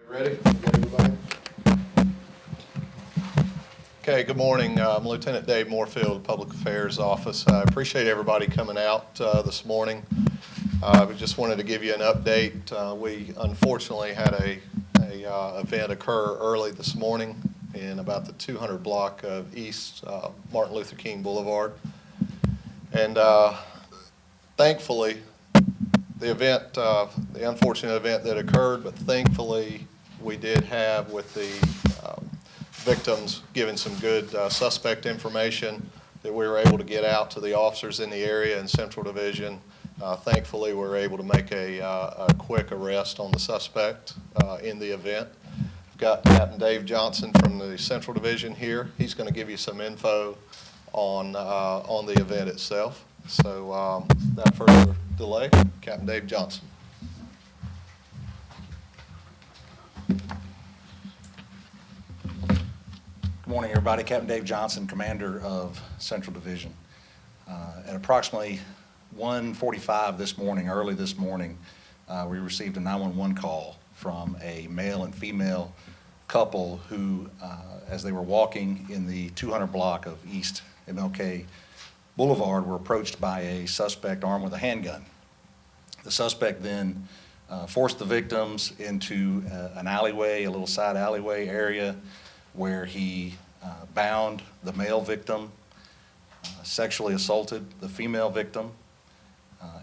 Ready? Got everybody? Okay, good morning. I'm Lieutenant Dave Moorfield, Public Affairs Office. I appreciate everybody coming out this morning. We just wanted to give you an update. We unfortunately had a event occur early this morning in about the 200 block of East Martin Luther King Boulevard. And thankfully, the unfortunate event that occurred, but thankfully we did have, with the victims, given some good suspect information that we were able to get out to the officers in the area in Central Division. Thankfully, we were able to make a quick arrest on the suspect in the event. I've got Captain Dave Johnson from the Central Division here. He's going to give you some info on the event itself. So without further delay, Captain Dave Johnson. Good morning, everybody. Captain Dave Johnson, Commander of Central Division. At approximately 1:45 this morning, early this morning, we received a 911 call from a male and female couple who, as they were walking in the 200 block of East MLK Boulevard, were approached by a suspect armed with a handgun. The suspect then forced the victims into an alleyway, a little side alleyway area, where he bound the male victim, sexually assaulted the female victim,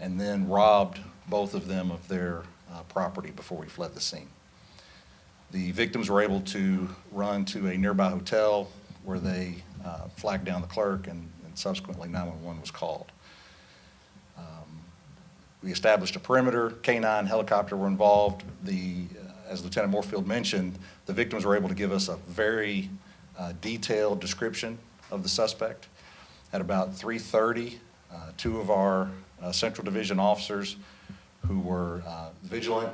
and then robbed both of them of their property before we fled the scene. The victims were able to run to a nearby hotel where they flagged down the clerk, and subsequently 911 was called. We established a perimeter. K-9 helicopter were involved. As Lieutenant Moorfield mentioned, the victims were able to give us a very detailed description of the suspect. At about 3:30, two of our Central Division officers who were vigilant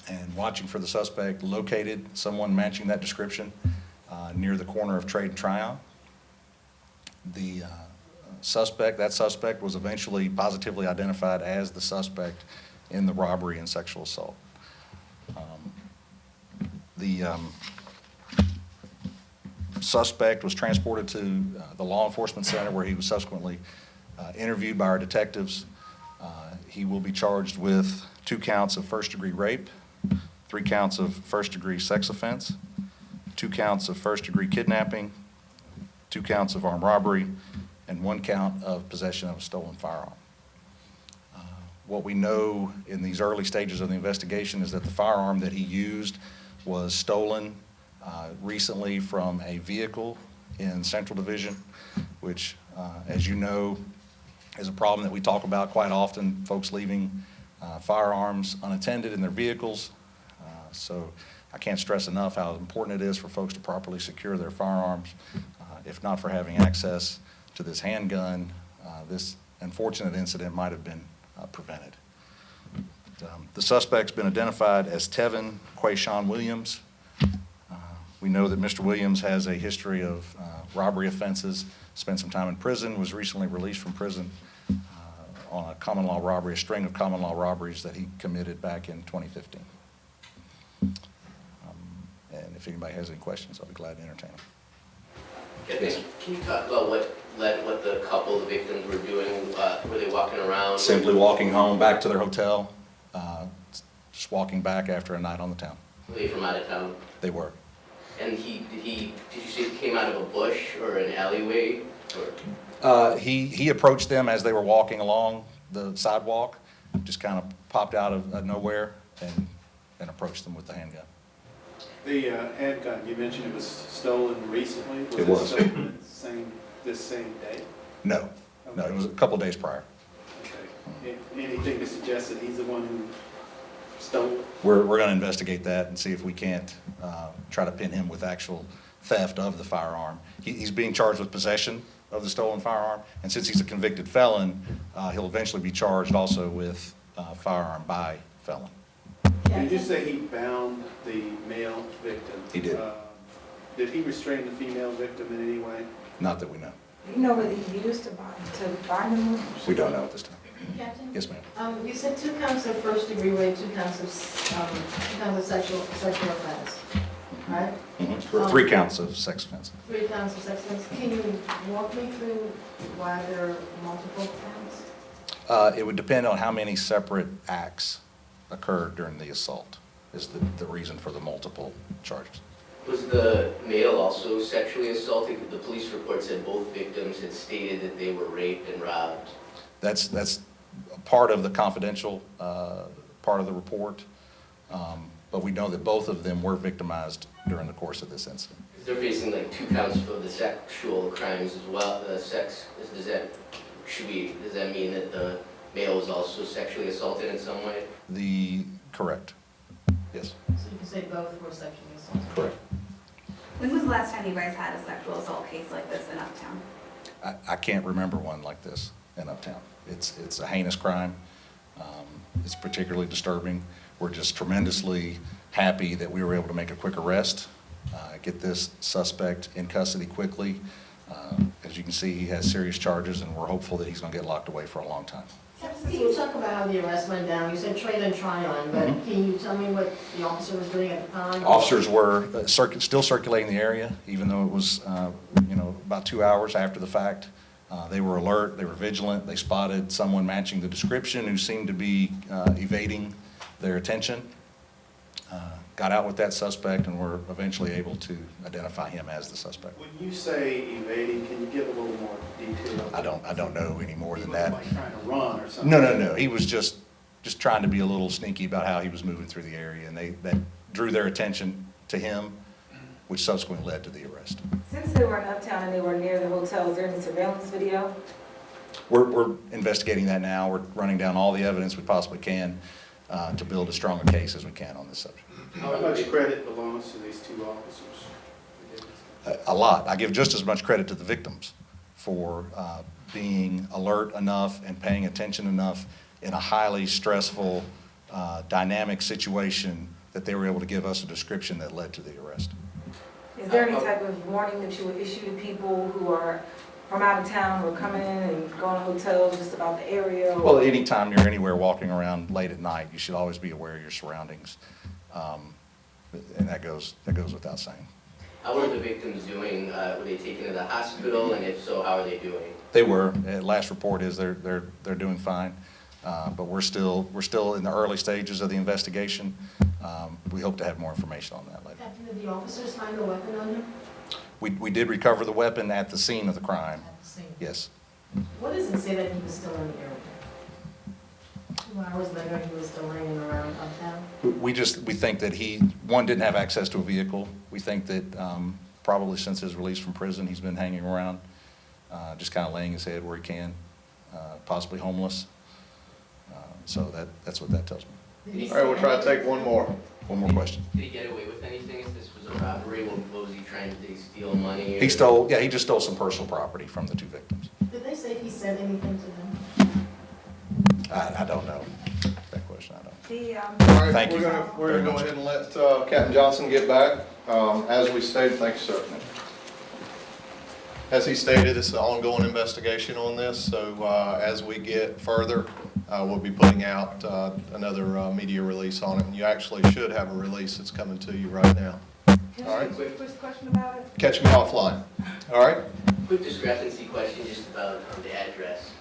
and watching for the suspect located someone matching that description near the corner of Trade and Tryon. The that suspect was eventually positively identified as the suspect in the robbery and sexual assault. The suspect was transported to the law enforcement center, where he was subsequently interviewed by our detectives. He will be charged with 2 counts of first-degree rape, 3 counts of first-degree sex offense, 2 counts of first-degree kidnapping, 2 counts of armed robbery, and 1 count of possession of a stolen firearm. What we know in these early stages of the investigation is that the firearm that he used was stolen recently from a vehicle in Central Division, which, as you know, is a problem that we talk about quite often, folks leaving firearms unattended in their vehicles. So I can't stress enough how important it is for folks to properly secure their firearms. If not for having access to this handgun, this unfortunate incident might have been prevented. The suspect's been identified as Tevin Quayshawn Williams. We know that Mr. Williams has a history of robbery offenses, spent some time in prison, was recently released from prison on a common law robbery, a string of common law robberies that he committed back in 2015. And if anybody has any questions, I'll be glad to entertain them. Yes. Can you talk about what the couple, the victims, were doing? Were they walking around? Simply walking home back to their hotel, just walking back after a night on the town. Were they from out of town? They were. And did you say he came out of a bush or an alleyway? He approached them as they were walking along the sidewalk, just kind of popped out of nowhere and approached them with the handgun. The handgun, you mentioned it was stolen recently. It was. Stolen this same day? No, Okay. no, it was a couple days prior. Okay. Anything to suggest that he's the one who stole it? We're going to investigate that and see if we can't try to pin him with actual theft of the firearm. He's being charged with possession of the stolen firearm, and since he's a convicted felon, he'll eventually be charged also with firearm by felon. Did you say he bound the male victim? He did. Did he restrain the female victim in any way? Not that we know. You know what he used to bind him with? We don't know at this time. Captain? Yes, ma'am. You said 2 counts of first-degree rape, 2 counts of sexual offense, right? For 3 counts of sex offense. 3 counts of sex offense. Can you walk me through why there are multiple counts? It would depend on how many separate acts occurred during the assault, is the reason for the multiple charges. Was the male also sexually assaulted? The police report said both victims had stated that they were raped and robbed. That's part of the confidential part of the report, but we know that both of them were victimized during the course of this incident. They're facing like 2 counts for the sexual crimes as well, does that mean that the male was also sexually assaulted in some way? Correct. Yes. So you can say both were sexually assaulted? Correct. When was the last time you guys had a sexual assault case like this in Uptown? I can't remember one like this in Uptown. It's a heinous crime. It's particularly disturbing. We're just tremendously happy that we were able to make a quick arrest, get this suspect in custody quickly. As you can see, he has serious charges, and we're hopeful that he's going to get locked away for a long time. Can you talk about how the arrest went down? You said trade and try on, but can you tell me what the officer was doing at the time? Officers were still circulating the area, even though it was, about 2 hours after the fact. They were alert, they were vigilant, they spotted someone matching the description who seemed to be evading their attention. Got out with that suspect and were eventually able to identify him as the suspect. When you say evading, can you give a little more detail? I don't know any more He than wasn't that. like trying to run or something? No. He was just trying to be a little sneaky about how he was moving through the area, and that drew their attention to him, which subsequently led to the arrest. Since they were in Uptown and they were near the hotel, is there any surveillance video? We're investigating that now. We're running down all the evidence we possibly can to build as strong a case as we can on this subject. How much credit belongs to these 2 officers? A lot. I give just as much credit to the victims for being alert enough and paying attention enough in a highly stressful, dynamic situation that they were able to give us a description that led to the arrest. Is there any type of warning that you would issue to people who are from out of town or coming in and going to hotels just about the area? Or? Well, anytime you're anywhere walking around late at night, you should always be aware of your surroundings. And that goes without saying. How were the victims doing? Were they taken to the hospital, and if so, how are they doing? They were. Last report is they're doing fine, but we're still in the early stages of the investigation. We hope to have more information on that later. Captain, did the officers find a weapon on him? We did recover the weapon at the scene of the crime. At the scene. Yes. What does it say that he was still in the area? 2 hours later, he was still hanging around Uptown? We think that he didn't have access to a vehicle. We think that probably since his release from prison, he's been hanging around, just kind of laying his head where he can, possibly homeless. So that's what that tells me. All right, we'll try to take one more. One more question. Did he get away with anything if this was a robbery? What was he trying to do? Did he steal money? Or? He just stole some personal property from the 2 victims. Did they say he said anything to them? I don't know that question. I don't. The, All right, Thank you we're very gonna go much. ahead and let Captain Johnson get back. As we stated, thank you, sir. As he stated, it's an ongoing investigation on this, so as we get further, we'll be putting out another media release on it, and you actually should have a release that's coming to you right now. can All I right. ask a quick question about it? Catch me offline. All right? Quick discrepancy question just about the address.